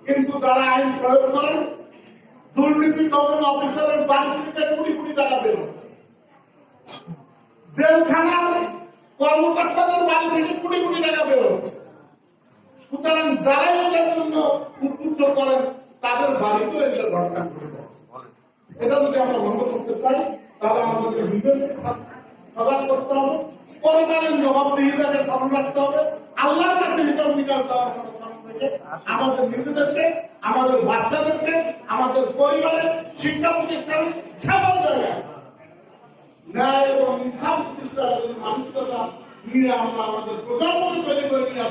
কিন্তু যারা আইন প্রয়োগ করেন দুর্নীতি দমন অফিসারের বাড়ি থেকে কোটি কোটি টাকা বের হচ্ছে, জেলখানার কর্মকর্তাদের বাড়ি থেকে কোটি কোটি টাকা বের হচ্ছে। সুতরাং যারাই এটার জন্য উদ্বুদ্ধ করেন তাদের বাড়িতেও এগুলো ঘটনা ঘটে যাচ্ছে। এটা যদি আমরা বন্ধ করতে চাই তাহলে আমাদেরকে সজাগ করতে হবে, পরিবারের জবাবদিহিতাকে স্মরণ রাখতে হবে, আল্লাহর কাছে রিটার্ন নিকাশ দেওয়ার আমাদের নিজেদেরকে, আমাদের বাচ্চাদেরকে, আমাদের পরিবারের শিক্ষা প্রতিষ্ঠানে সকল জায়গায় ন্যায় এবং ইনসাফ প্রতিষ্ঠা মানসিকতা নিয়ে আমরা আমাদের প্রজন্মকে তৈরি করে নিয়ে